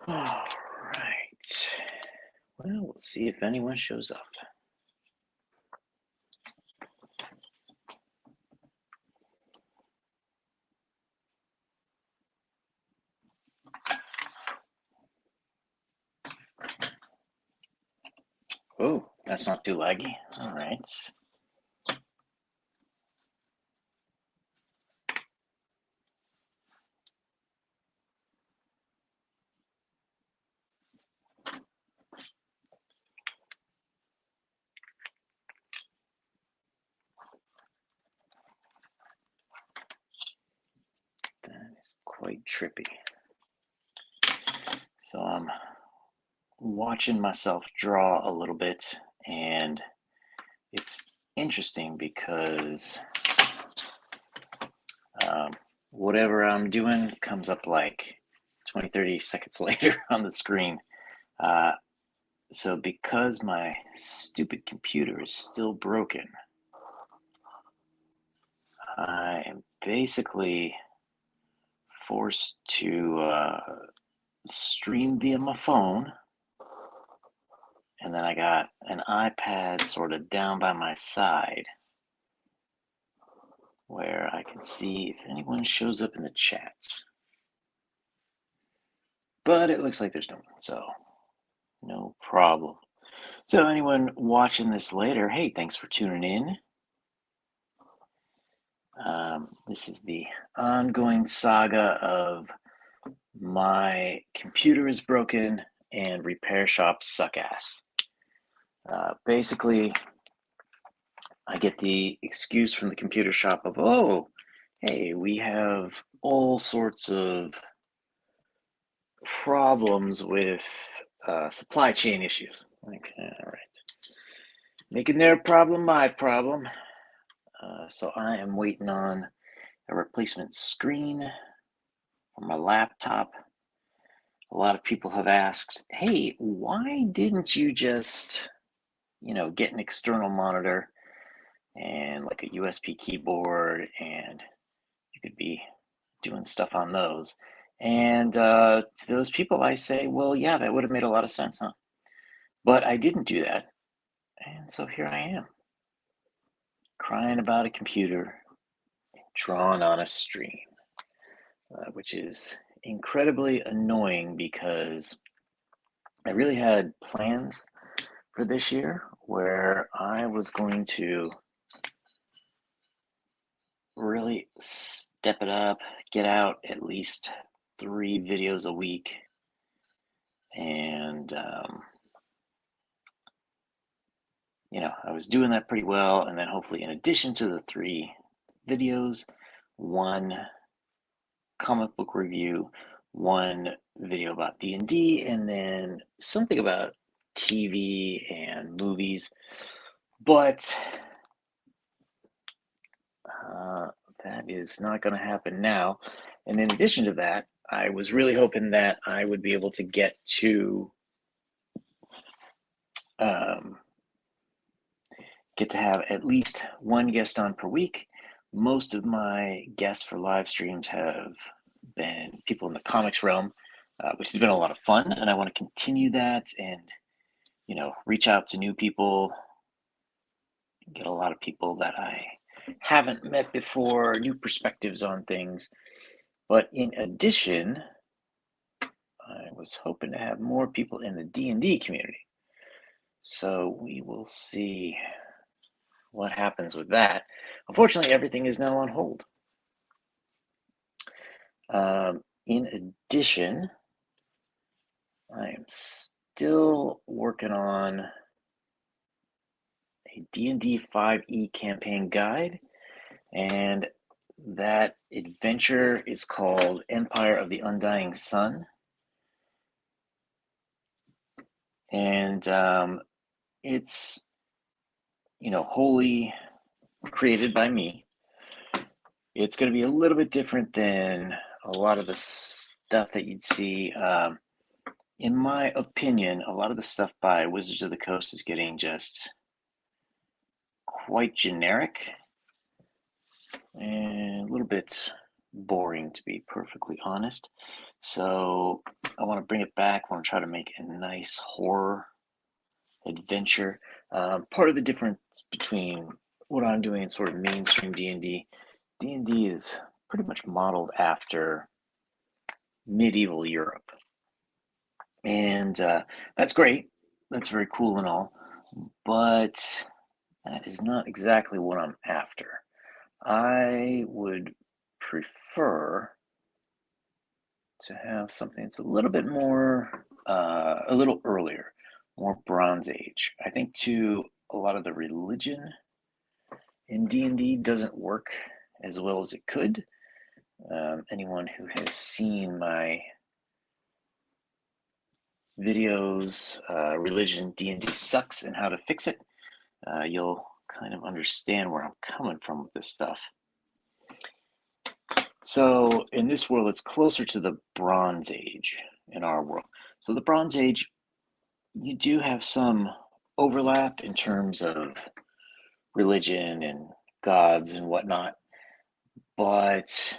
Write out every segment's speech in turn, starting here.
All right. Well, we'll see if anyone shows up. Oh, that's not too laggy. All right. That is quite trippy. So I'm watching myself draw a little bit, and it's interesting because whatever I'm doing comes up like 20, 30 seconds later on the screen. So because my stupid computer is still broken, I am basically forced to stream via my phone. And then I got an iPad sort of down by my side where I can see if anyone shows up in the chat. But it looks like there's no one, so no problem. So anyone watching this later, hey, thanks for tuning in. This is the ongoing saga of my computer is broken and repair shops suck ass. Basically, I get the excuse from the computer shop of, oh, hey, we have all sorts of problems with supply chain issues. Like, all right, making their problem my problem. So I am waiting on a replacement screen for my laptop. A lot of people have asked, hey, why didn't you just, get an external monitor and like a USB keyboard, and you could be doing stuff on those? And to those people, I say, well, yeah, that would have made a lot of sense, huh? But I didn't do that. And so here I am, crying about a computer drawn on a stream, which is incredibly annoying because I really had plans for this year where I was going to really step it up, get out at least 3 videos a week, and I was doing that pretty well. And then hopefully, in addition to the 3 videos, 1 comic book review, 1 video about D&D, and then something about TV and movies. But that is not going to happen now. And in addition to that, I was really hoping that I would be able to get to have at least 1 guest on per week. Most of my guests for live streams have been people in the comics realm, which has been a lot of fun, and I want to continue that and reach out to new people, get a lot of people that I haven't met before, new perspectives on things. But in addition, I was hoping to have more people in the D&D community. So we will see what happens with that. Unfortunately, everything is now on hold. In addition, I am still working on a D&D 5e campaign guide, and that adventure is called Empire of the Undying Sun. And it's, wholly created by me. It's going to be a little bit different than a lot of the stuff that you'd see. In my opinion, a lot of the stuff by Wizards of the Coast is getting just quite generic and a little bit boring, to be perfectly honest. So I want to bring it back. I want to try to make a nice horror adventure. Part of the difference between what I'm doing and sort of mainstream D&D, D&D is pretty much modeled after medieval Europe. And that's great. That's very cool and all. But that is not exactly what I'm after. I would prefer to have something that's a little bit more, a little earlier, more Bronze Age. I think too, a lot of the religion in D&D doesn't work as well as it could. Anyone who has seen my videos, Religion D&D Sucks and How to Fix It, you'll kind of understand where I'm coming from with this stuff. So in this world, it's closer to the Bronze Age in our world. So the Bronze Age, you do have some overlap in terms of religion and gods and whatnot, but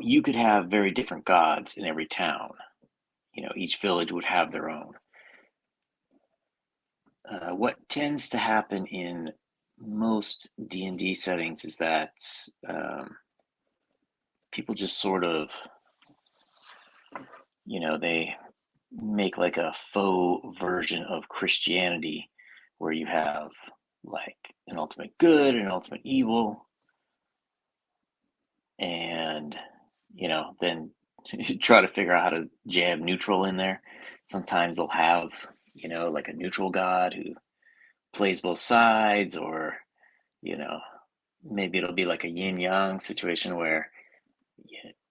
you could have very different gods in every town. Each village would have their own. What tends to happen in most D&D settings is that people just sort of, they make like a faux version of Christianity where you have like an ultimate good and an ultimate evil, and then try to figure out how to jab neutral in there. Sometimes they'll have like a neutral god who plays both sides, or maybe it'll be like a yin yang situation where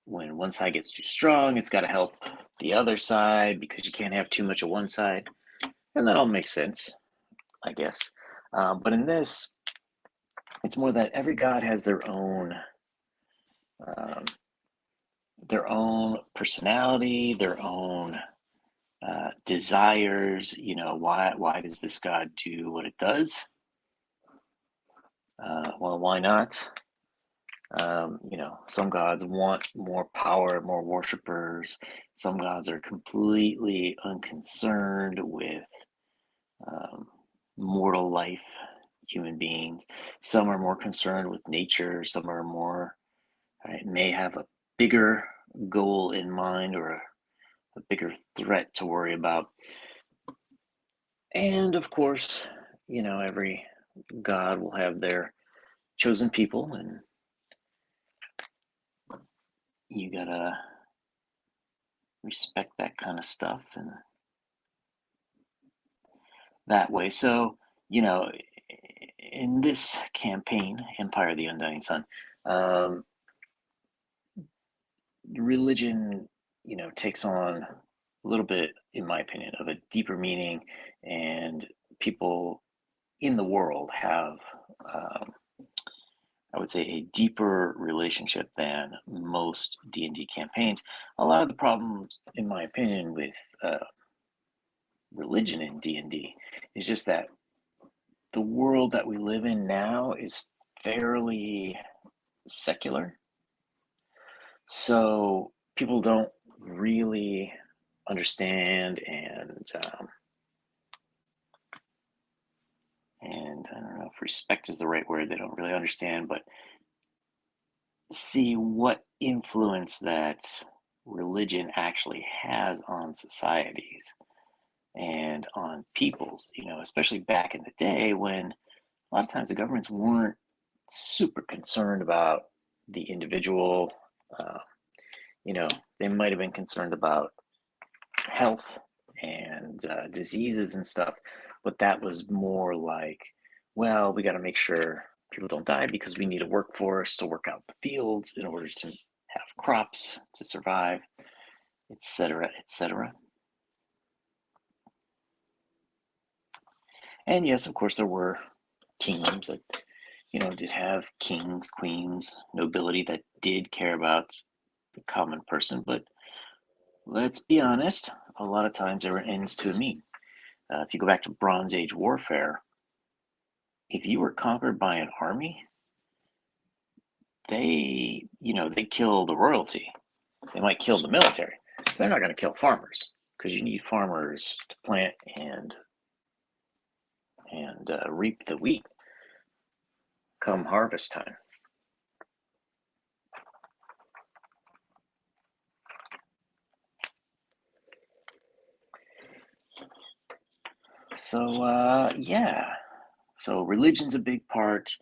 when one side gets too strong, it's got to help the other side because you can't have too much of one side, and that all makes sense, I guess. But in this, it's more that every god has their own personality, their own desires. Why does this god do what it does? Well, why not? Some gods want more power, more worshippers. Some gods are completely unconcerned with mortal life, human beings. Some are more concerned with nature. Some are more, may have a bigger goal in mind, or a bigger threat to worry about. And of course, every god will have their chosen people, and you gotta respect that kind of stuff and that way. So, in this campaign, Empire of the Undying Sun, religion, takes on a little bit, in my opinion, of a deeper meaning, and people in the world have, I would say, a deeper relationship than most D&D campaigns. A lot of the problems, in my opinion, with religion in D&D is just that the world that we live in now is fairly secular. So people don't really understand, and I don't know if respect is the right word. They don't really understand, but see what influence that religion actually has on societies and on peoples, especially back in the day when a lot of times the governments weren't super concerned about the individual. They might have been concerned about health and diseases and stuff, but that was more like, well, we got to make sure people don't die because we need a workforce to work out the fields in order to have crops to survive, etc., etc. And yes, of course, there were kingdoms that, did have kings, queens, nobility that did care about the common person. But let's be honest, a lot of times there were ends to a means. If you go back to Bronze Age warfare, if you were conquered by an army, they kill the royalty. They might kill the military. They're not going to kill farmers, because you need farmers to plant and reap the wheat come harvest time. So yeah, so religion's a big part.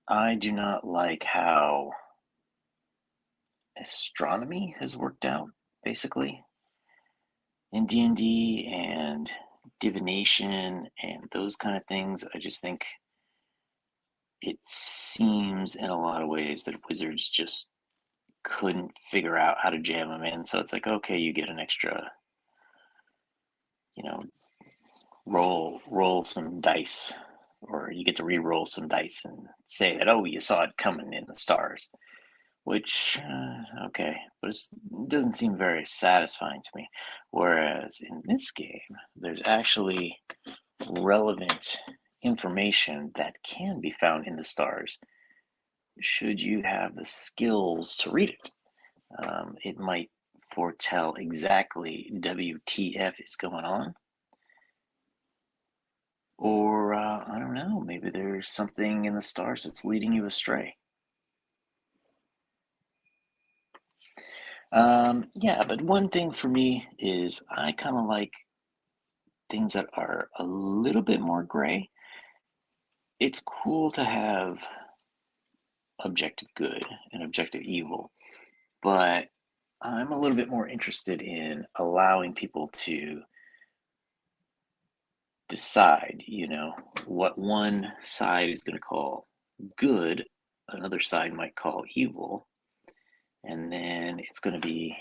I do not like how astronomy has worked out, basically, in D&D, and divination and those kind of things. I just think it seems in a lot of ways that wizards just couldn't figure out how to jam them in. So it's like, okay, you get an extra, roll some dice, or you get to re-roll some dice and say that, oh, you saw it coming in the stars, which, okay, but it doesn't seem very satisfying to me. Whereas in this game, there's actually relevant information that can be found in the stars should you have the skills to read it. It might foretell exactly WTF is going on. Or, I don't know, maybe there's something in the stars that's leading you astray. Yeah, but one thing for me is I kind of like things that are a little bit more gray. It's cool to have objective good and objective evil, but I'm a little bit more interested in allowing people to decide, what one side is going to call good, another side might call evil, and then it's going to be,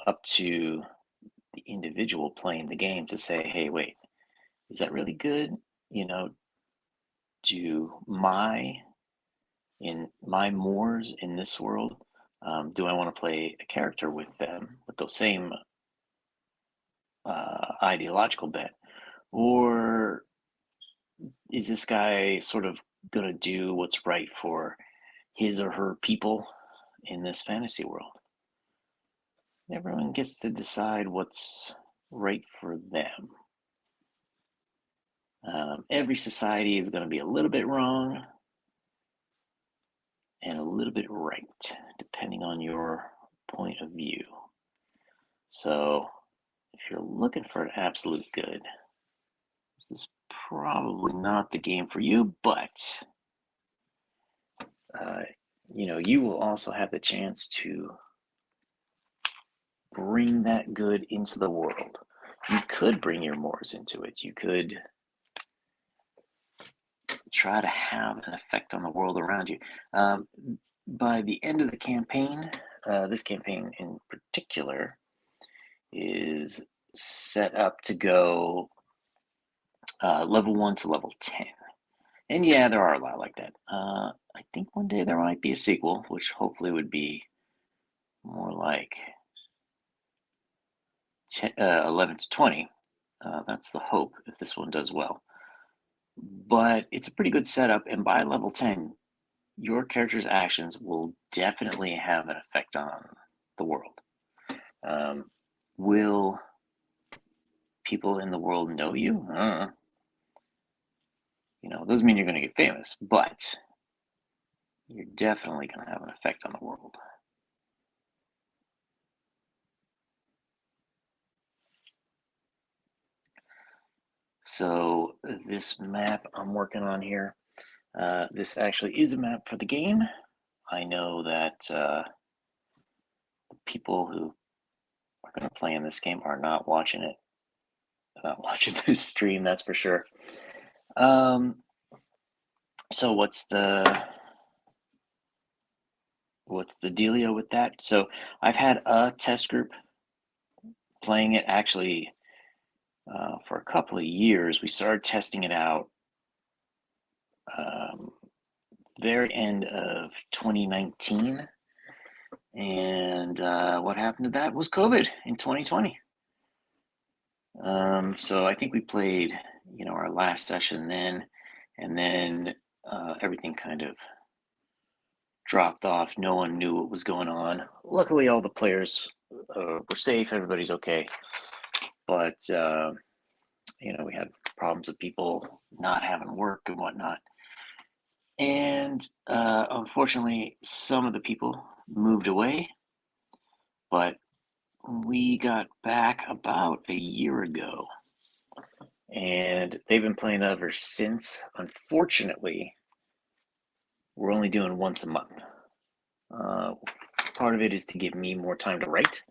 up to the individual playing the game to say, hey, wait, is that really good? Do in my Moors in this world, do I want to play a character with them with those same ideological bent, or is this guy sort of gonna do what's right for his or her people in this fantasy world? Everyone gets to decide what's right for them. Every society is going to be a little bit wrong and a little bit right, depending on your point of view. So, if you're looking for an absolute good, this is probably not the game for you, but you will also have the chance to bring that good into the world. You could bring your Moors into it. You could try to have an effect on the world around you. By the end of the campaign, this campaign in particular is set up to go level 1 to level 10. And yeah, there are a lot like that. I think one day there might be a sequel, which hopefully would be more like 11 to 20. That's the hope if this one does well. But it's a pretty good setup, and by level 10, your character's actions will definitely have an effect on the world. Will people in the world know you? Doesn't mean you're going to get famous, but you're definitely going to have an effect on the world. So this map I'm working on here, this actually is a map for the game. I know that the people who are going to play in this game are not watching it. They're not watching this stream, that's for sure. So what's the dealio with that? So I've had a test group playing it actually for a couple of years. We started testing it out very end of 2019, and what happened to that was COVID in 2020. So I think we played our last session then, and then everything kind of dropped off. No one knew what was going on. Luckily, all the players were safe. Everybody's okay. But, we had problems with people not having work and whatnot. And unfortunately, some of the people moved away. But we got back about a year ago. And they've been playing ever since. Unfortunately, we're only doing once a month. Part of it is to give me more time to write,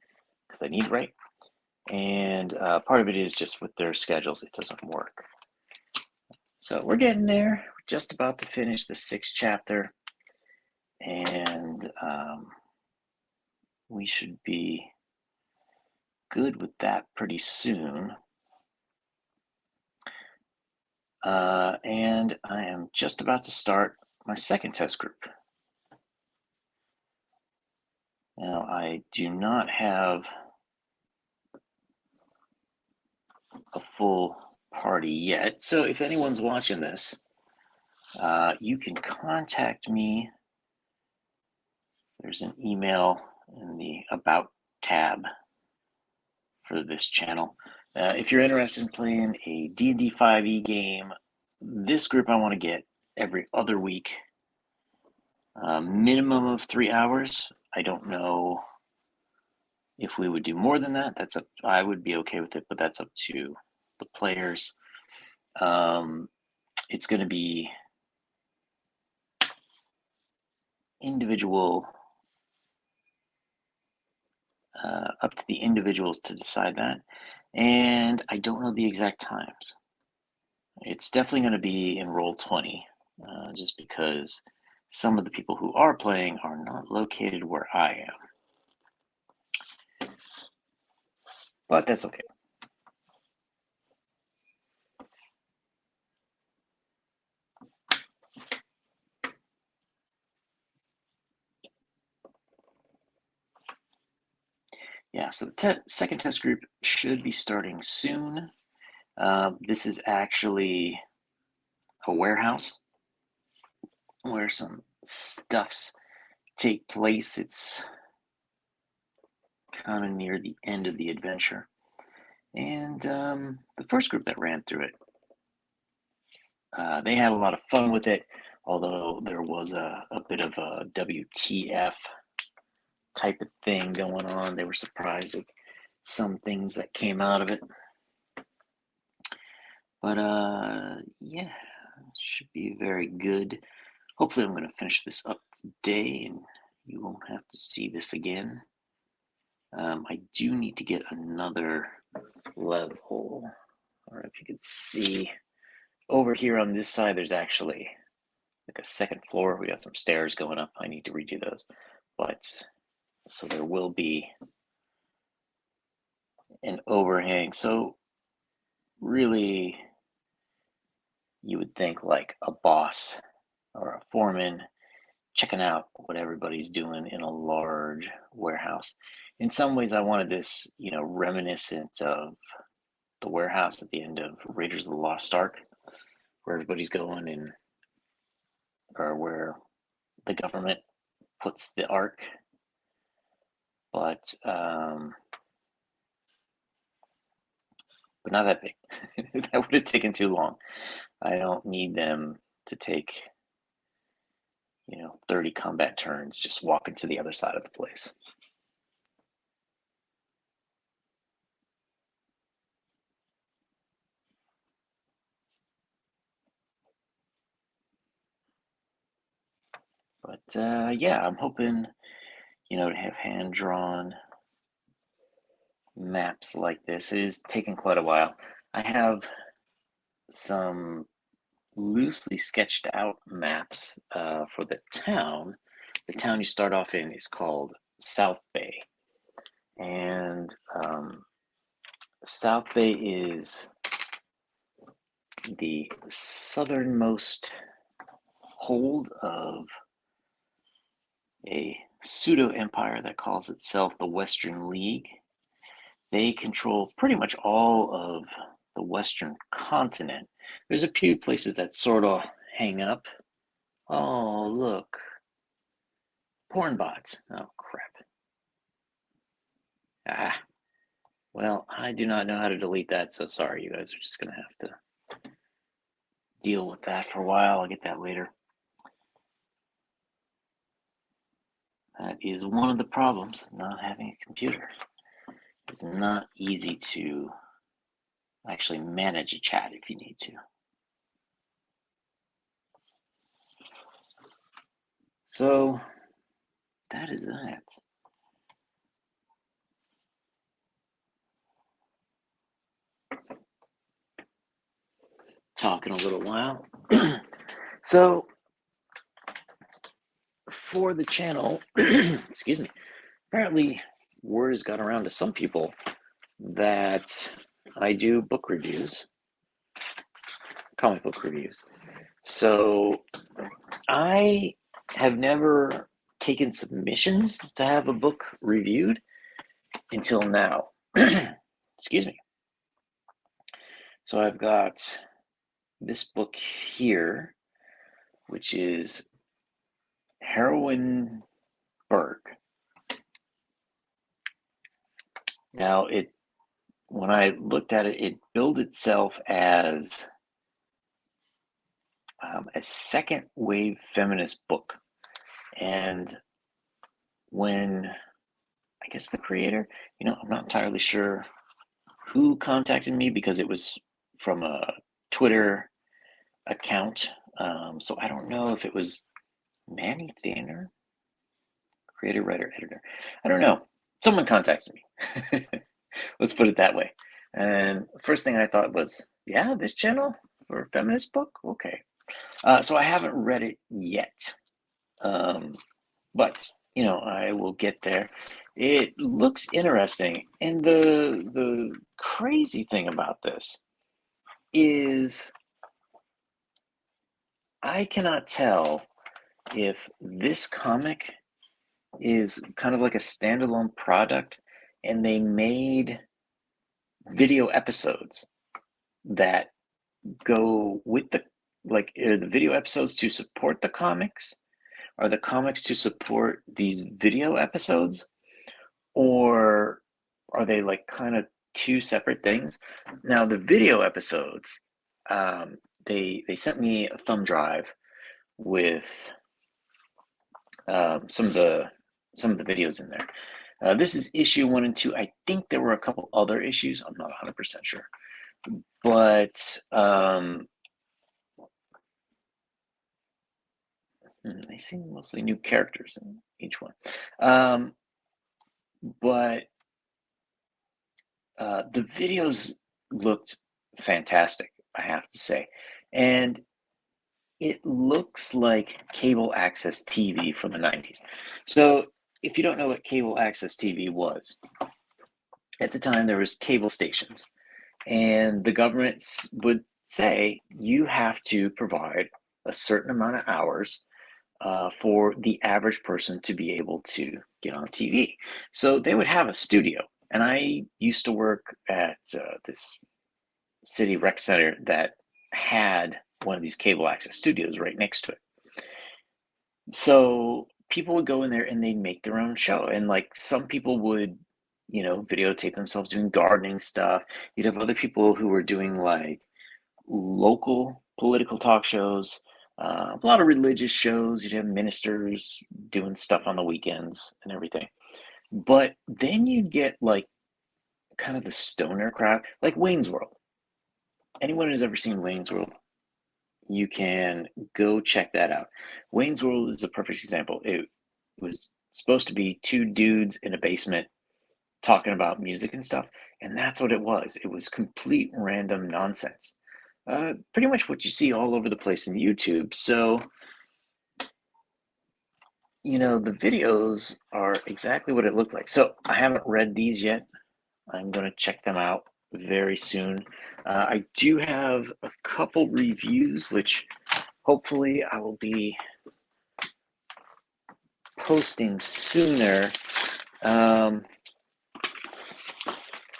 because I need to write. And part of it is just with their schedules, it doesn't work. So we're getting there. We're just about to finish the 6th chapter. And we should be good with that pretty soon. And I am just about to start my 2nd test group. Now, I do not have a full party yet, so if anyone's watching this, you can contact me. There's an email in the About tab for this channel. If you're interested in playing a D&D 5e game, this group I want to get every other week. Minimum of 3 hours. I don't know if we would do more than that. That's up. I would be okay with it, but that's up to the players. It's going to be individual, up to the individuals to decide that. And I don't know the exact times. It's definitely going to be in Roll20, just because some of the people who are playing are not located where I am. But that's okay. Yeah, so the 2nd test group should be starting soon. This is actually a warehouse where some stuffs take place. It's kind of near the end of the adventure. And the first group that ran through it, they had a lot of fun with it, although there was a bit of a WTF type of thing going on. They were surprised at some things that came out of it. But yeah, should be very good. Hopefully I'm going to finish this up today and you won't have to see this again. I do need to get another level. Or if you could see over here on this side, there's actually like a 2nd floor. We got some stairs going up. I need to redo those. But so there will be an overhang. So really, you would think like a boss or a foreman checking out what everybody's doing in a large warehouse. In some ways, I wanted this, reminiscent of the warehouse at the end of Raiders of the Lost Ark, where everybody's going in, or where the government puts the Ark. But not that big. That would have taken too long. I don't need them to take 30 combat turns just walking to the other side of the place. But yeah, I'm hoping, to have hand-drawn maps like this. It is taking quite a while. I have some loosely sketched out maps for the town. The town you start off in is called South Bay. And South Bay is the southernmost hold of a pseudo-empire that calls itself the Western League. They control pretty much all of the Western continent. There's a few places that sort of hang up. Oh, look. Porn bots. Oh, crap. Ah, well, I do not know how to delete that, so sorry. You guys are just going to have to deal with that for a while. I'll get that later. That is one of the problems of not having a computer. It's not easy to actually manage a chat if you need to. So that is that. Talking a little while. So for the channel, excuse me, apparently word has got around to some people that I do book reviews, comic book reviews. So I have never taken submissions to have a book reviewed until now. Excuse me. So I've got this book here, which is Heroinberg. Now, when I looked at it, it billed itself as a second wave feminist book. And when, I guess the creator, I'm not entirely sure who contacted me because it was from a Twitter account. So I don't know if it was Manny Thaner, creator, writer, editor. I don't know. Someone contacted me. Let's put it that way. And first thing I thought was, yeah, this channel for a feminist book? Okay. So I haven't read it yet. But, I will get there. It looks interesting. And the crazy thing about this is I cannot tell if this comic is kind of like a standalone product and they made video episodes that go with the video episodes to support the comics, are the comics to support these video episodes, or are they like kind of two separate things? Now the video episodes, they sent me a thumb drive with some of the videos in there. This is issue 1 and 2. I think there were a couple other issues. I'm not 100% sure, but they seem mostly new characters in each one. But the videos looked fantastic, I have to say, and it looks like cable access TV from the 90s. So if you don't know what cable access TV was, at the time there was cable stations, and the government would say you have to provide a certain amount of hours for the average person to be able to get on TV. So they would have a studio, and I used to work at this city rec center that had one of these cable access studios right next to it. So people would go in there and they'd make their own show, and like some people would videotape themselves doing gardening stuff. You'd have other people who were doing like local political talk shows, a lot of religious shows. You'd have ministers doing stuff on the weekends and everything. But then you'd get like kind of the stoner crowd, like Wayne's World. Anyone who's ever seen Wayne's World, you can go check that out. Wayne's World is a perfect example. It was supposed to be two dudes in a basement talking about music and stuff, and that's what it was. It was complete random nonsense. Pretty much what you see all over the place in YouTube. So, the videos are exactly what it looked like. So I haven't read these yet. I'm going to check them out very soon. I do have a couple reviews, which hopefully I will be posting sooner.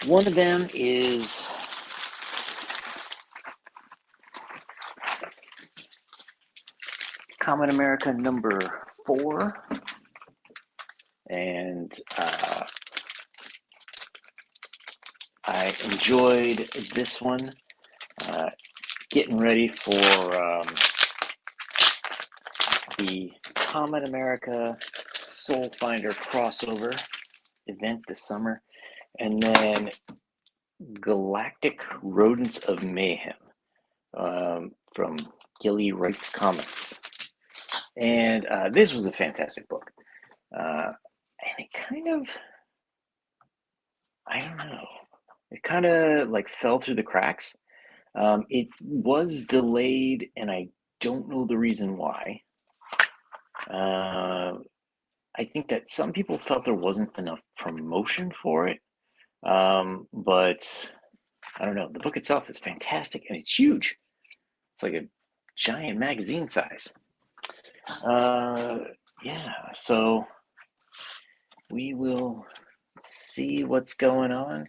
One of them is Common America number 4. and I enjoyed this one. Getting ready for the Comet America Soul Finder crossover event this summer, and then Galactic Rodents of Mayhem from Gilly Wrights Comics. And this was a fantastic book. And it kind of, I don't know, it kind of like fell through the cracks. It was delayed, and I don't know the reason why. I think that some people felt there wasn't enough promotion for it, but I don't know. The book itself is fantastic, and it's huge. It's like a giant magazine size. Yeah, so we will see what's going on.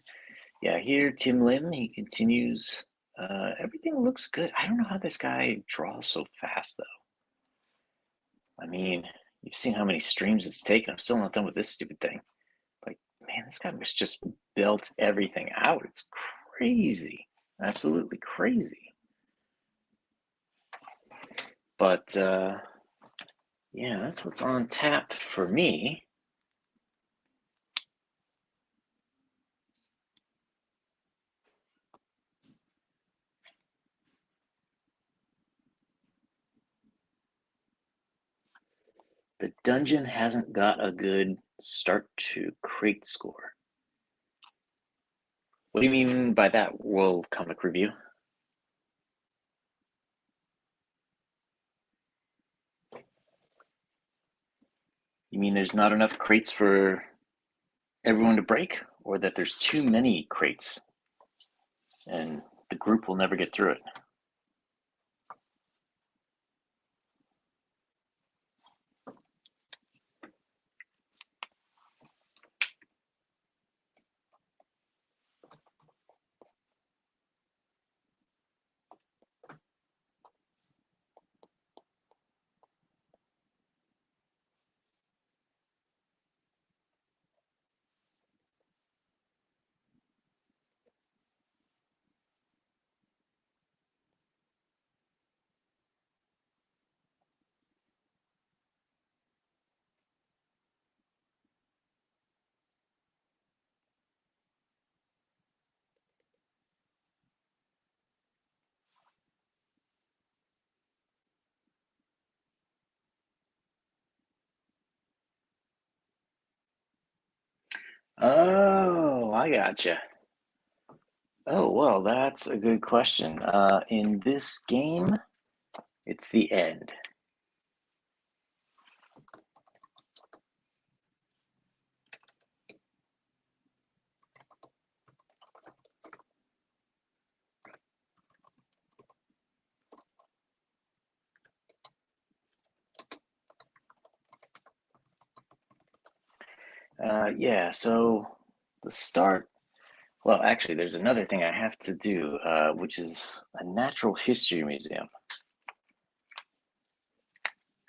Yeah, here, Timlim, he continues. Everything looks good. I don't know how this guy draws so fast, though. I mean, you've seen how many streams it's taken. I'm still not done with this stupid thing. Like, man, this guy must just built everything out. It's crazy. Absolutely crazy. But, yeah, that's what's on tap for me. The dungeon hasn't got a good start to crate score. What do you mean by that, World Comic Review? You mean there's not enough crates for everyone to break, or that there's too many crates and the group will never get through it? Oh, I gotcha. Oh, well, that's a good question. In this game, it's the end. Yeah, so the start. Well, actually, there's another thing I have to do, which is a natural history museum.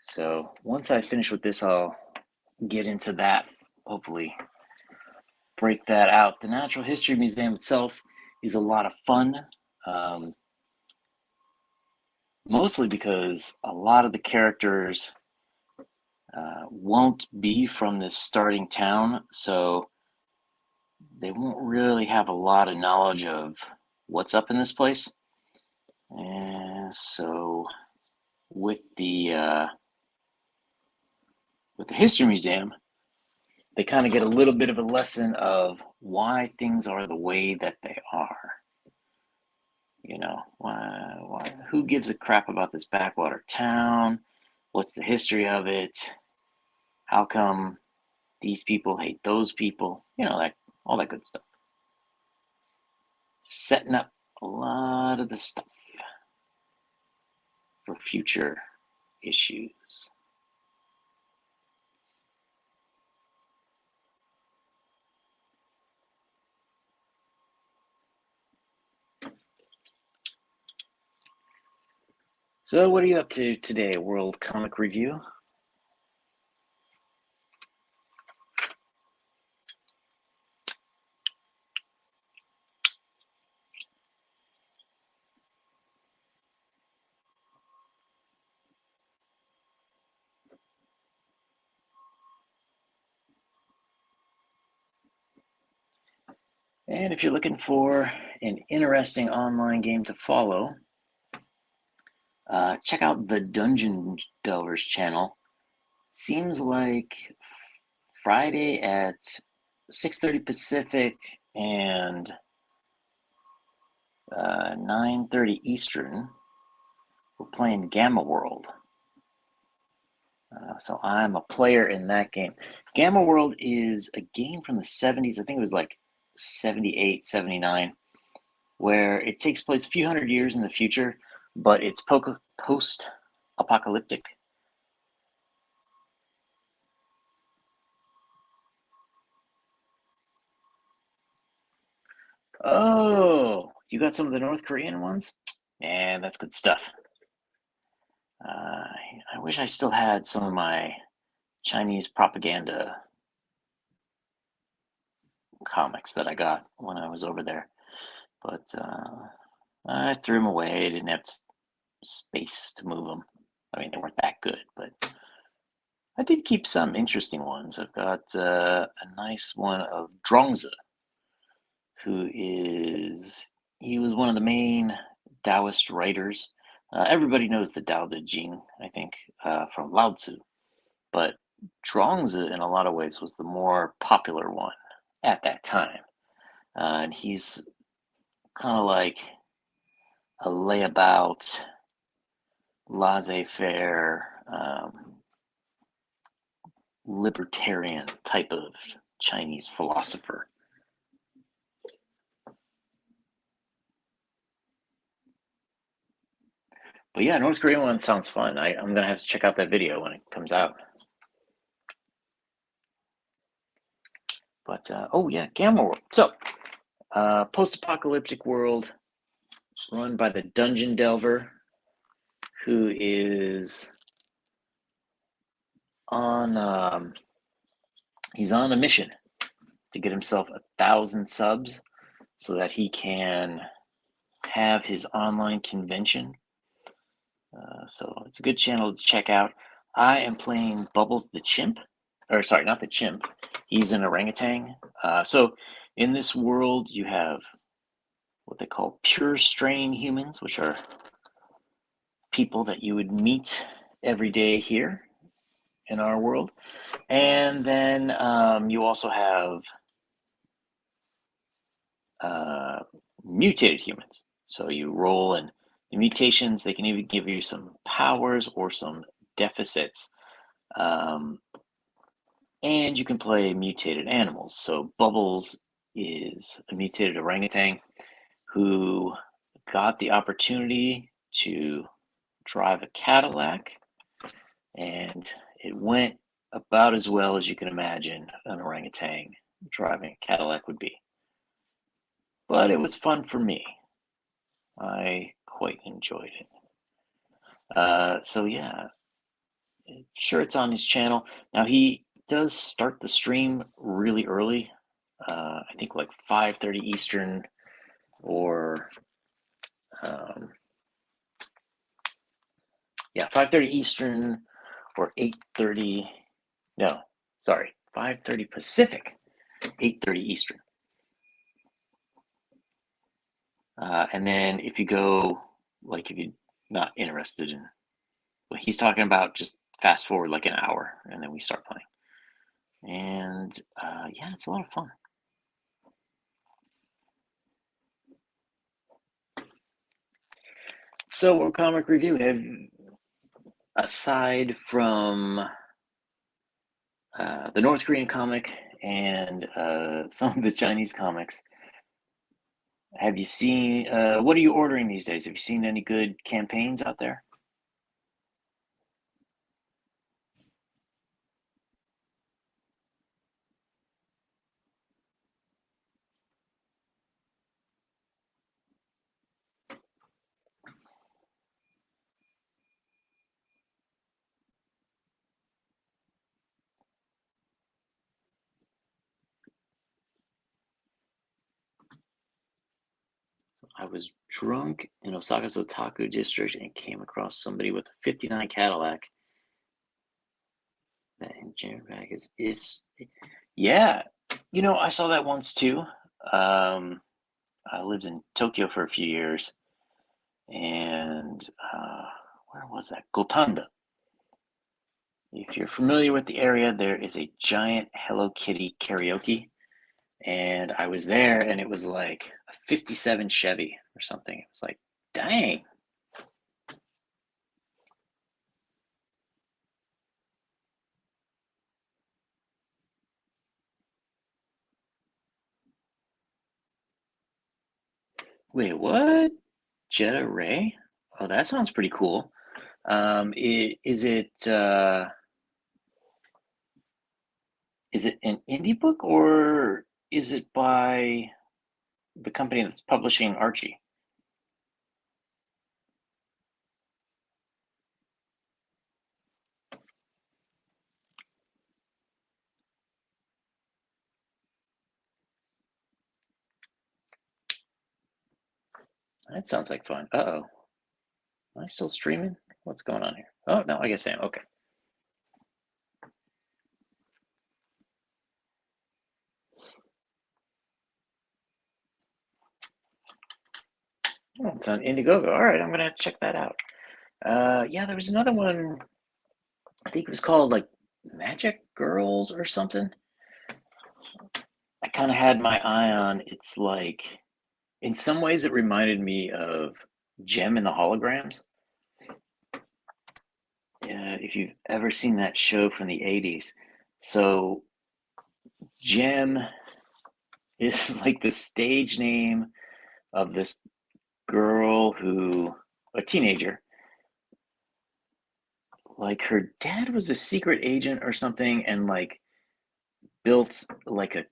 So once I finish with this, I'll get into that. Hopefully, break that out. The Natural History Museum itself is a lot of fun, um, mostly because a lot of the characters won't be from this starting town, so they won't really have a lot of knowledge of what's up in this place. And so with the history museum, they kind of get a little bit of a lesson of why things are the way that they are. You know, who gives a crap about this backwater town? What's the history of it? How come these people hate those people? You know, that all that good stuff. Setting up a lot of the stuff for future issues. So, what are you up to today, World Comic Review? And if you're looking for an interesting online game to follow, check out the Dungeon Delvers channel. Seems like Friday at 6:30 Pacific and 9:30 Eastern, we're playing Gamma World. So I'm a player in that game. Gamma World is a game from the 70s. I think it was like 78, 79, where it takes place a few hundred years in the future, but it's post-apocalyptic. Oh, you got some of the North Korean ones? Man, that's good stuff. I wish I still had some of my Chinese propaganda comics that I got when I was over there, but I threw them away. I didn't have space to move them. I mean, they weren't that good, but I did keep some interesting ones. I've got a nice one of Zhuangzi, he was one of the main Taoist writers. Everybody knows the Tao Te Ching, I think, from Lao Tzu, but Zhuangzi, in a lot of ways, was the more popular one at that time. And he's kind of like a layabout, laissez-faire, libertarian type of Chinese philosopher. But yeah, North Korean one sounds fun. I'm gonna have to check out that video when it comes out. But oh yeah, Gamma World. So post-apocalyptic world run by the Dungeon Delver, who is on he's on a mission to get himself 1,000 subs so that he can have his online convention. So it's a good channel to check out. I am playing Bubbles the Chimp, or sorry, not the chimp. He's an orangutan. So in this world, you have what they call pure strain humans, which are people that you would meet every day here in our world. And then you also have mutated humans. So you roll, and the mutations, they can even give you some powers or some deficits. And you can play mutated animals. So Bubbles is a mutated orangutan who got the opportunity to drive a Cadillac, and it went about as well as you can imagine an orangutan driving a Cadillac would be. But it was fun for me. I quite enjoyed it. So yeah, sure, it's on his channel. Now he does start the stream really early. I think like 5:30 Eastern, or yeah, 5:30 Eastern or 8:30. No, sorry, 5:30 Pacific, 8:30 Eastern. And then if you go, like, if you're not interested in what he's talking about, just fast forward like an hour, and then we start playing. And yeah, it's a lot of fun. So, what comic review have, aside from the North Korean comic and some of the Chinese comics, have you seen? What are you ordering these days? Have you seen any good campaigns out there? I was drunk in Osaka's otaku district and came across somebody with a '59 Cadillac. That engineer bag is yeah. You know, I saw that once too. I lived in Tokyo for a few years, and where was that? Gotanda. If you're familiar with the area, there is a giant Hello Kitty karaoke, and I was there, and it was like a '57 Chevy or something. It was like, dang. Wait, what? Jetta Ray? Oh, that sounds pretty cool. Is it an indie book, or is it by the company that's publishing Archie? That sounds like fun. Uh-oh. Am I still streaming? What's going on here? Oh, no, I guess I am. Okay. Oh, it's on Indiegogo. All right, I'm gonna check that out. Yeah, there was another one. I think it was called like Magic Girls or something. I kind of had my eye on. It's like, in some ways, it reminded me of Gem and the Holograms. If you've ever seen that show from the '80s, so Gem is like the stage name of this girl who, a teenager, like her dad was a secret agent or something, and like built like a,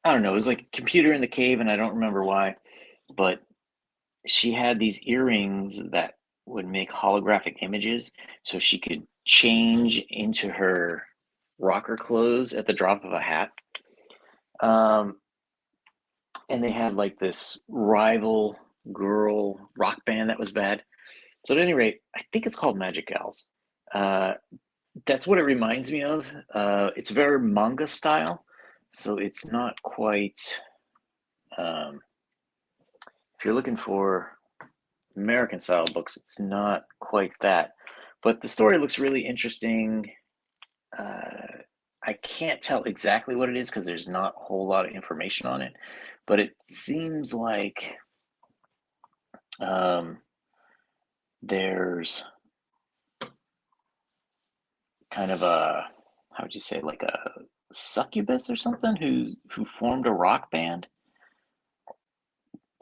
I don't know, it was like a computer in the cave, and I don't remember why, but she had these earrings that would make holographic images, so she could change into her rocker clothes at the drop of a hat. Um, and they had like this rival girl rock band that was bad. So at any rate, I think it's called Magic Gals. Uh, that's what it reminds me of. It's very manga style, so it's not quite. Um, if you're looking for American style books, it's not quite that. But the story looks really interesting. I can't tell exactly what it is because there's not a whole lot of information on it, but it seems like um, there's kind of a, how would you say, like a succubus or something who formed a rock band,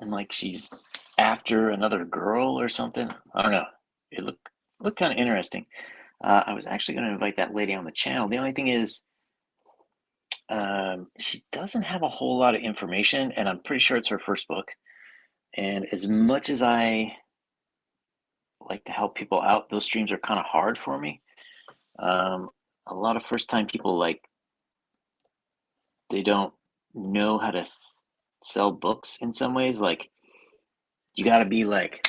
and like she's after another girl or something. I don't know. It looked kind of interesting. I was actually going to invite that lady on the channel. The only thing is, she doesn't have a whole lot of information, and I'm pretty sure it's her first book. And as much as I like to help people out, those streams are kind of hard for me. Um, a lot of first time people, like, they don't know how to sell books in some ways. Like, you got to be like,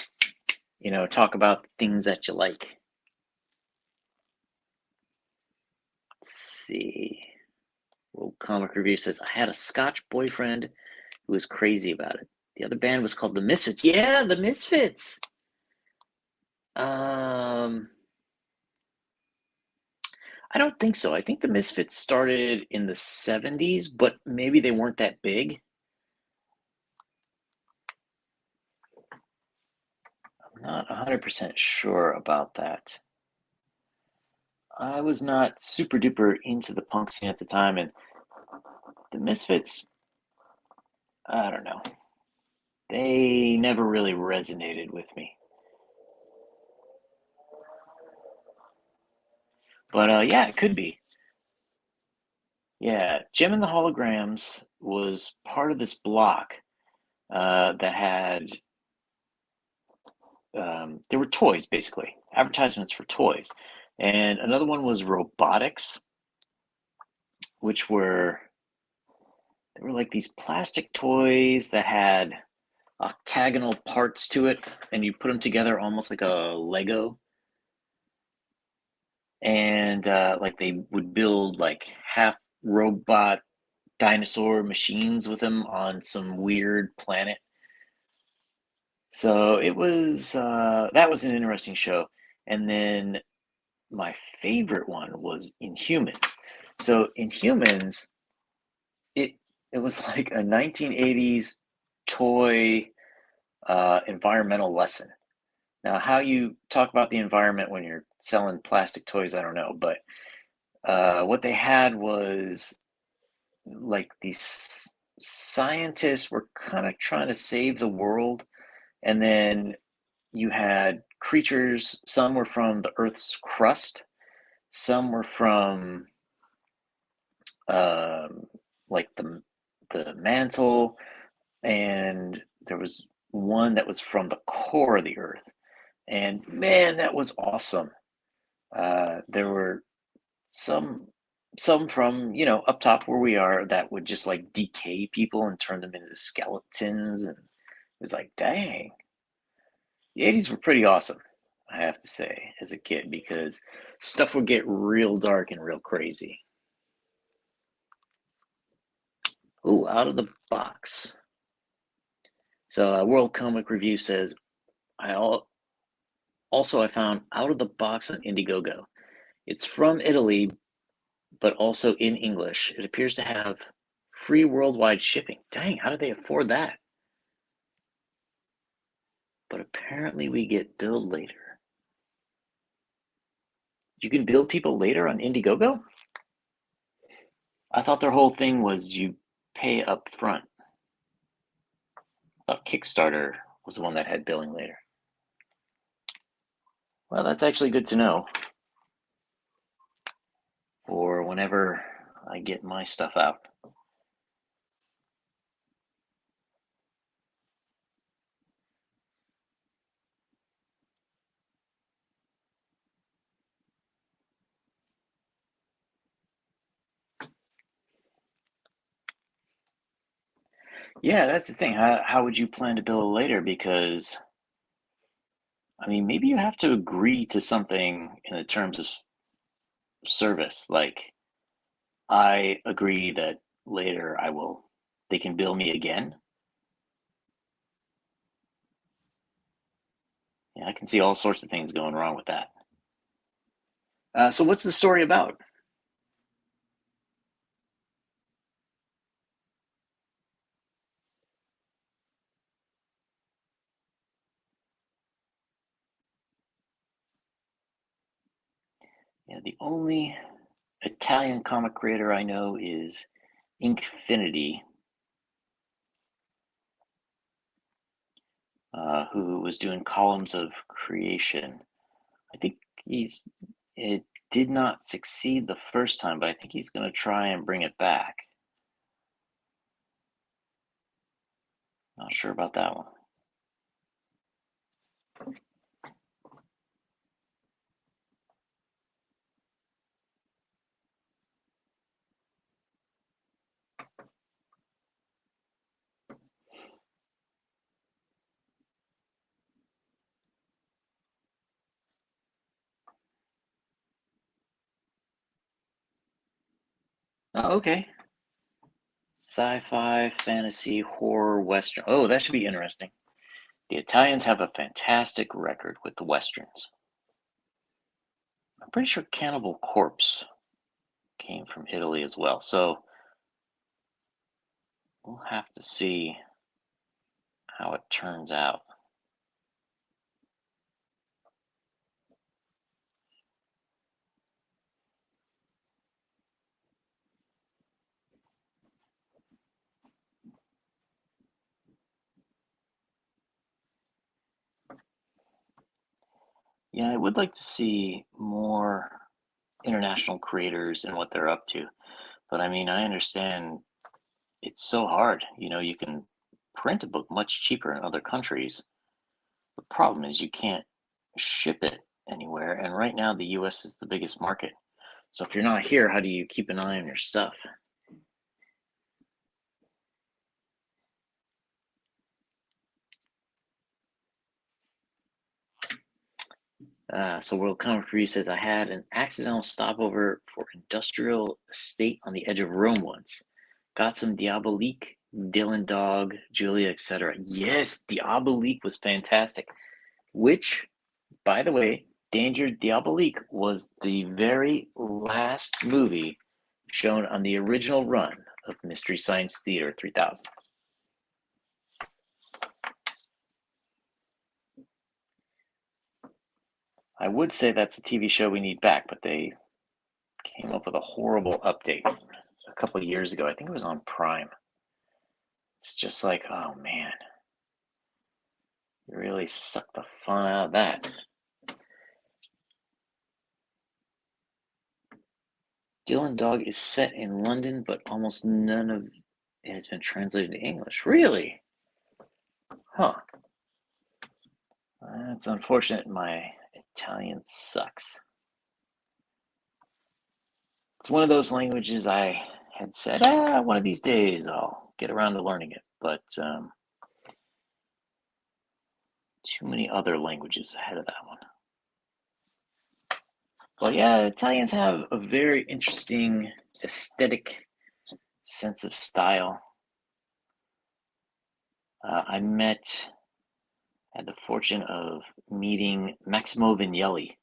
talk about things that you like. Let's see. World Comic Review says, I had a Scotch boyfriend who was crazy about it. The other band was called the Misfits. Yeah, the Misfits. I don't think so. I think the Misfits started in the '70s, but maybe they weren't that big. I'm not 100% sure about that. I was not super duper into the punk scene at the time, and the Misfits, I don't know. They never really resonated with me. But yeah, it could be. Yeah, Jim and the Holograms was part of this block that had, there were toys, basically, advertisements for toys. And another one was robotics, which were, they were like these plastic toys that had octagonal parts to it, and you put them together almost like a Lego. And like they would build like half robot dinosaur machines with him on some weird planet. So it was that was an interesting show. And then my favorite one was Inhumans. So Inhumans, it it was like a 1980s toy environmental lesson. Now, how you talk about the environment when you're selling plastic toys, I don't know, but what they had was like these scientists were kind of trying to save the world, and then you had creatures. Some were from the Earth's crust, some were from um, like the mantle, and there was one that was from the core of the Earth. And man, that was awesome. There were some some from up top where we are that would just like decay people and turn them into skeletons, and it was like, dang, the 80s were pretty awesome, I have to say, as a kid, because stuff would get real dark and real crazy. Ooh, out of the box. So World Comic Review says, I found Out of the Box on Indiegogo. It's from Italy, but also in English. It appears to have free worldwide shipping. Dang, how did they afford that? But apparently we get billed later. You can bill people later on Indiegogo? I thought their whole thing was you pay up front. I thought Kickstarter was the one that had billing later. Well, that's actually good to know for whenever I get my stuff out. Yeah, that's the thing. How would you plan to bill later? Because, I mean, maybe you have to agree to something in the terms of service. Like, I agree that later they can bill me again. Yeah, I can see all sorts of things going wrong with that. So, what's the story about? Yeah, the only Italian comic creator I know is Inkfinity, who was doing Columns of Creation. I think it did not succeed the first time, but I think he's going to try and bring it back. Not sure about that one. Oh, okay. Sci-fi, fantasy, horror, western. Oh, that should be interesting. The Italians have a fantastic record with the westerns. I'm pretty sure Cannibal Corpse came from Italy as well. So we'll have to see how it turns out. Yeah, I would like to see more international creators and what they're up to. But I mean, I understand it's so hard. You can print a book much cheaper in other countries. The problem is you can't ship it anywhere. And right now, the US is the biggest market. So if you're not here, how do you keep an eye on your stuff? So World Comic Review says, I had an accidental stopover for industrial estate on the edge of Rome once. got some Diabolique, Dylan Dog, Julia, etc. Yes, Diabolique was fantastic. Which, by the way, Danger Diabolique was the very last movie shown on the original run of Mystery Science Theater 3000. I would say that's a TV show we need back, but they came up with a horrible update a couple of years ago. I think it was on Prime. It's just like, oh man, you really sucked the fun out of that. Dylan Dog is set in London, but almost none of it has been translated to English. Really? Huh. That's unfortunate. My Italian sucks. It's one of those languages I had said, one of these days I'll get around to learning it, but too many other languages ahead of that one. But yeah, Italians have a very interesting aesthetic sense of style. I had the fortune of meeting Maximo Vignelli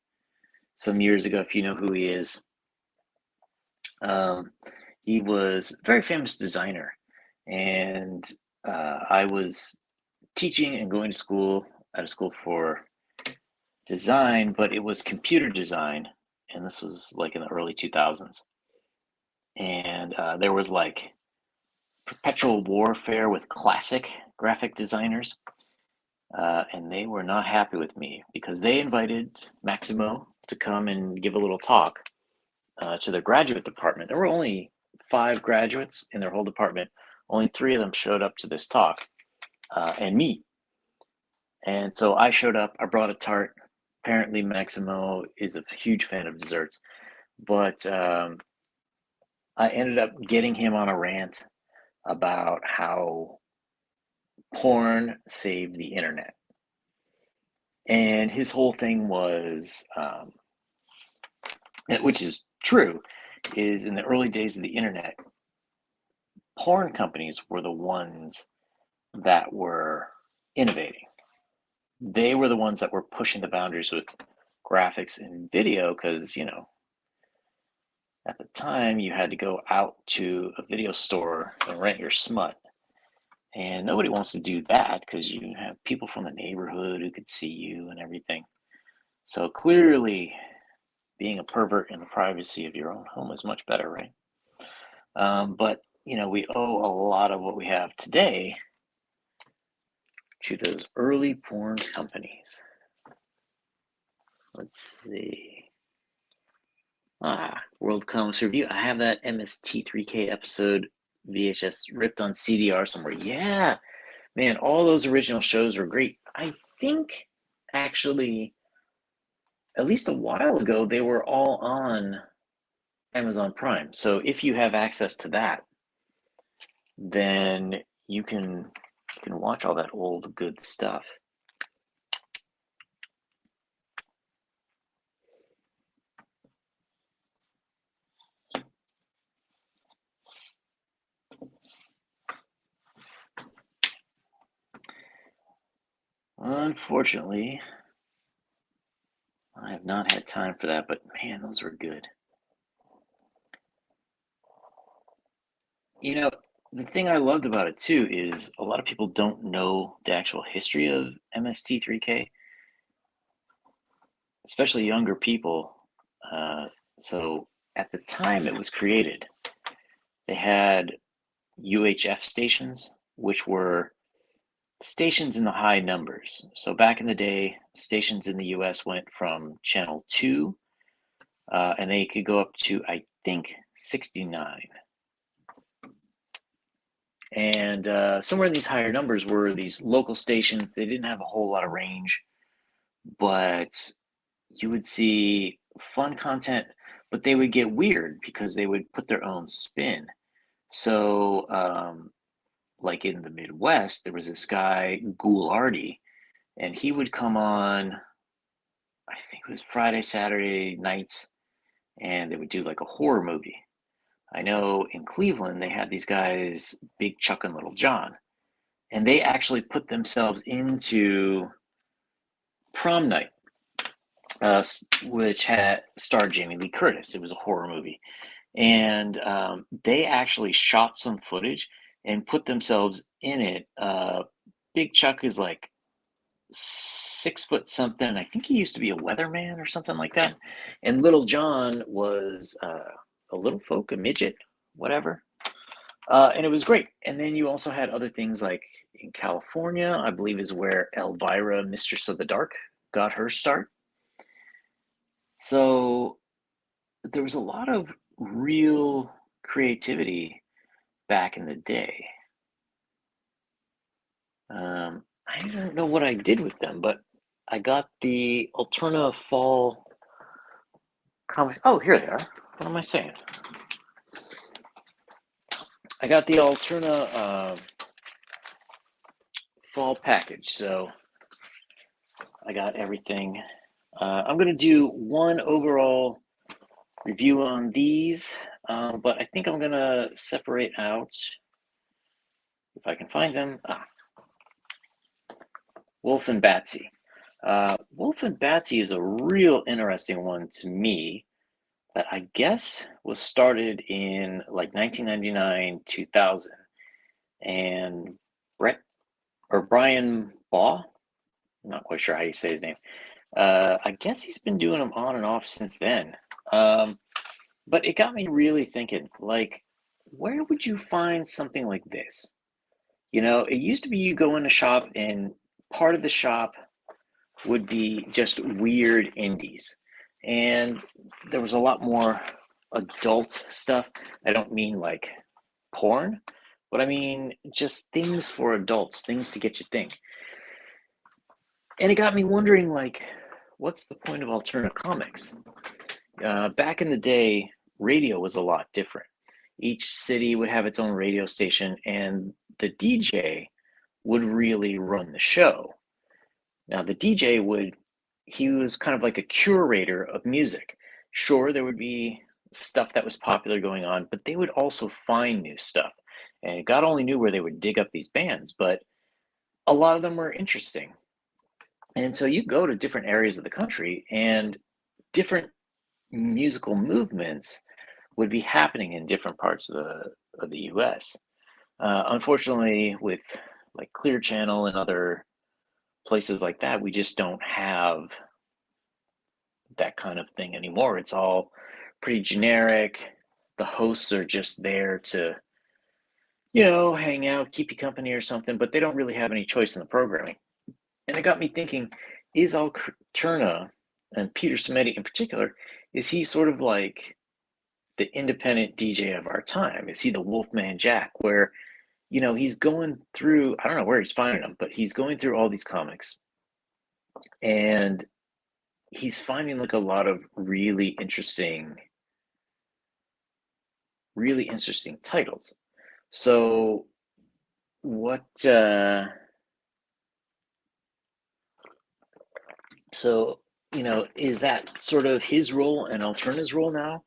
some years ago, if you know who he is. He was a very famous designer, and I was teaching and going to school at a school for design, but it was computer design, and this was like in the early 2000s. And there was like perpetual warfare with classic graphic designers, and they were not happy with me because they invited Maximo to come and give a little talk to their graduate department. There were only 5 graduates in their whole department. Only 3 of them showed up to this talk, and me. And so I showed up. I brought a tart. Apparently, Maximo is a huge fan of desserts, but I ended up getting him on a rant about how porn saved the internet. And his whole thing was, which is true, is in the early days of the internet, porn companies were the ones that were innovating. They were the ones that were pushing the boundaries with graphics and video because, at the time you had to go out to a video store and rent your smut. And nobody wants to do that because you have people from the neighborhood who could see you and everything. So clearly, being a pervert in the privacy of your own home is much better, right? But, we owe a lot of what we have today to those early porn companies. Let's see. World Comics Review. I have that MST3K episode VHS ripped on CDR somewhere. Yeah, man, all those original shows were great. I think, actually, at least a while ago, they were all on Amazon Prime. So if you have access to that, then you can watch all that old good stuff. Unfortunately, I have not had time for that, but man, those were good. The thing I loved about it too is a lot of people don't know the actual history of MST3K, especially younger people. So at the time it was created, they had UHF stations, which were stations in the high numbers. So back in the day, stations in the US went from channel 2, and they could go up to, I think, 69. And somewhere in these higher numbers were these local stations. They didn't have a whole lot of range, but you would see fun content, but they would get weird because they would put their own spin. So, like in the Midwest, there was this guy, Ghoulardi, and he would come on, I think it was Friday, Saturday nights, and they would do like a horror movie. I know in Cleveland they had these guys, Big Chuck and Little John, and they actually put themselves into Prom Night, which had starred Jamie Lee Curtis. It was a horror movie, and they actually shot some footage and put themselves in it. Big Chuck is like 6 foot something. I think he used to be a weatherman or something like that. And Little John was a little folk, a midget, whatever. And it was great. And then you also had other things like in California, I believe is where Elvira, Mistress of the Dark, got her start. So there was a lot of real creativity back in the day. I don't know what I did with them, but I got the Alterna fall comics. Oh, here they are. What am I saying? I got the Alterna fall package, so I got everything. I'm going to do one overall review on these, but I think I'm going to separate out, if I can find them, Wolf and Batsy. Wolf and Batsy is a real interesting one to me that I guess was started in like 1999, 2000. And Brian Baugh, I'm not quite sure how you say his name. I guess he's been doing them on and off since then. But it got me really thinking, like, where would you find something like this? You know, it used to be you go in a shop and part of the shop would be just weird indies. And there was a lot more adult stuff. I don't mean like porn, but I mean just things for adults, things to get you think. And it got me wondering, like, what's the point of alternative comics? Back in the day, radio was a lot different. Each city would have its own radio station, and the DJ would really run the show. Now, the DJ he was kind of like a curator of music. Sure, there would be stuff that was popular going on, but they would also find new stuff. And God only knew where they would dig up these bands, but a lot of them were interesting. And so you go to different areas of the country, and different musical movements would be happening in different parts of the US. Unfortunately, with like Clear Channel and other places like that, we just don't have that kind of thing anymore. It's all pretty generic. The hosts are just there to, hang out, keep you company or something, but they don't really have any choice in the programming. And it got me thinking, is Alterna, and Peter Samedi in particular, is he sort of like the independent DJ of our time? Is he the Wolfman Jack, where, he's going through, I don't know where he's finding them, but he's going through all these comics and he's finding like a lot of really interesting titles. So what is that sort of his role and Alterna's role now?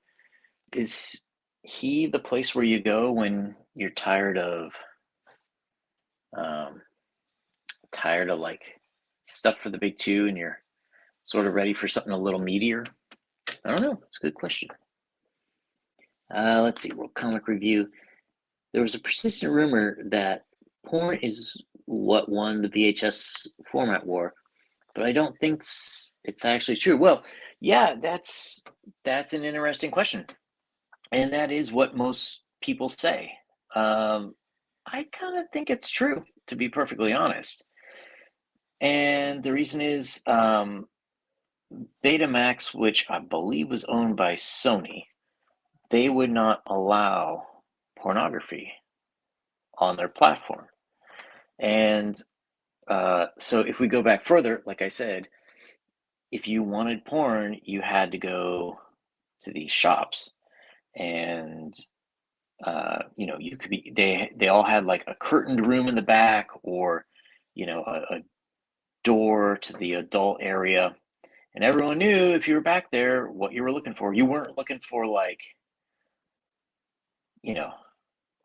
Is he the place where you go when you're tired of like stuff for the big two and you're sort of ready for something a little meatier? I don't know. It's a good question. Let's see. World Comic Review. There was a persistent rumor that porn is what won the VHS format war, but I don't think it's actually true. Well, yeah, that's an interesting question, and that is what most people say. I kind of think it's true, to be perfectly honest. And the reason is Betamax, which I believe was owned by Sony, they would not allow pornography on their platform. And so if we go back further, like I said, if you wanted porn, you had to go to these shops, and you could be they all had like a curtained room in the back, or a door to the adult area, and everyone knew if you were back there what you were looking for. You weren't looking for like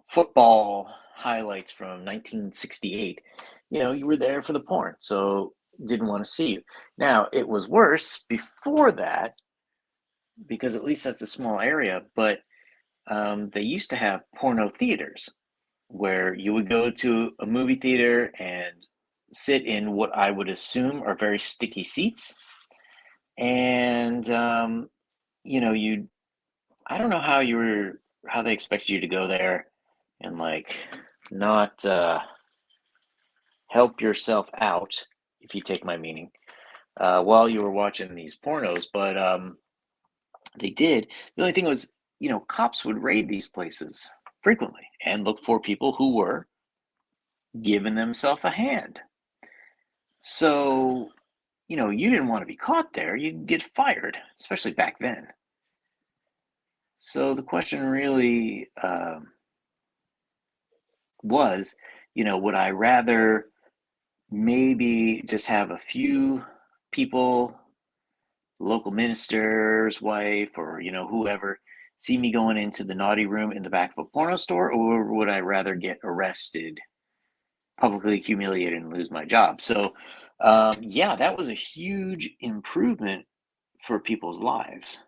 football highlights from 1968, you were there for the porn, so didn't want to see you. Now, it was worse before that, because at least that's a small area, but they used to have porno theaters where you would go to a movie theater and sit in what I would assume are very sticky seats. And, you'd, I don't know how they expected you to go there and like not help yourself out, if you take my meaning, while you were watching these pornos. But they did. The only thing was, cops would raid these places frequently and look for people who were giving themselves a hand. So, you didn't want to be caught there. You'd get fired, especially back then. So the question really was, would I rather maybe just have a few people, local minister's wife, or whoever, see me going into the naughty room in the back of a porno store, or would I rather get arrested, publicly humiliated, and lose my job? So yeah, that was a huge improvement for people's lives,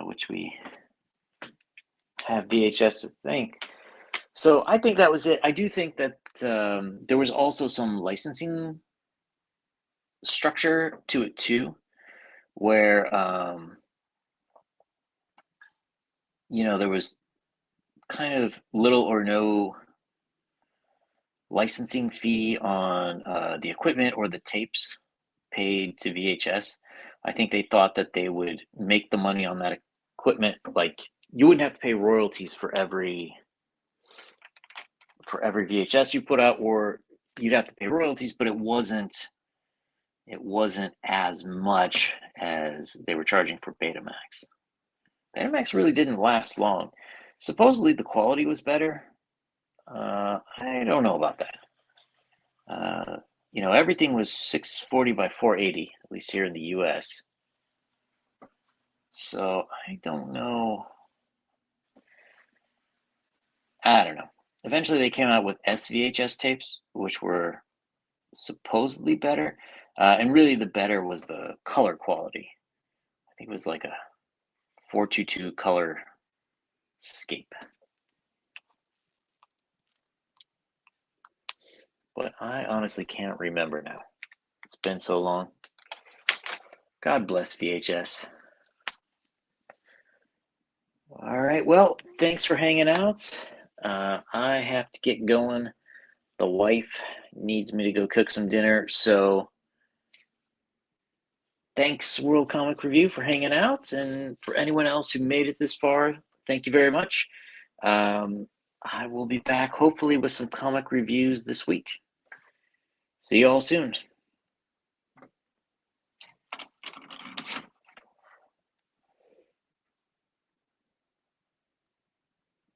which we have VHS to thank. So I think that was it. I do think that there was also some licensing structure to it too, where there was kind of little or no licensing fee on the equipment or the tapes paid to VHS. I think they thought that they would make the money on that equipment. Like, you wouldn't have to pay royalties for every VHS you put out, or you'd have to pay royalties, but it wasn't as much as they were charging for Betamax. Betamax really didn't last long. Supposedly the quality was better. I don't know about that. Everything was 640 by 480, at least here in the US. So I don't know. I don't know. Eventually they came out with SVHS tapes, which were supposedly better. And really the better was the color quality. I think it was like a 422 color scape. But I honestly can't remember now. It's been so long. God bless VHS. All right, well, thanks for hanging out. I have to get going. The wife needs me to go cook some dinner, so thanks, World Comic Review, for hanging out, and for anyone else who made it this far, thank you very much. I will be back hopefully with some comic reviews this week. See you all soon.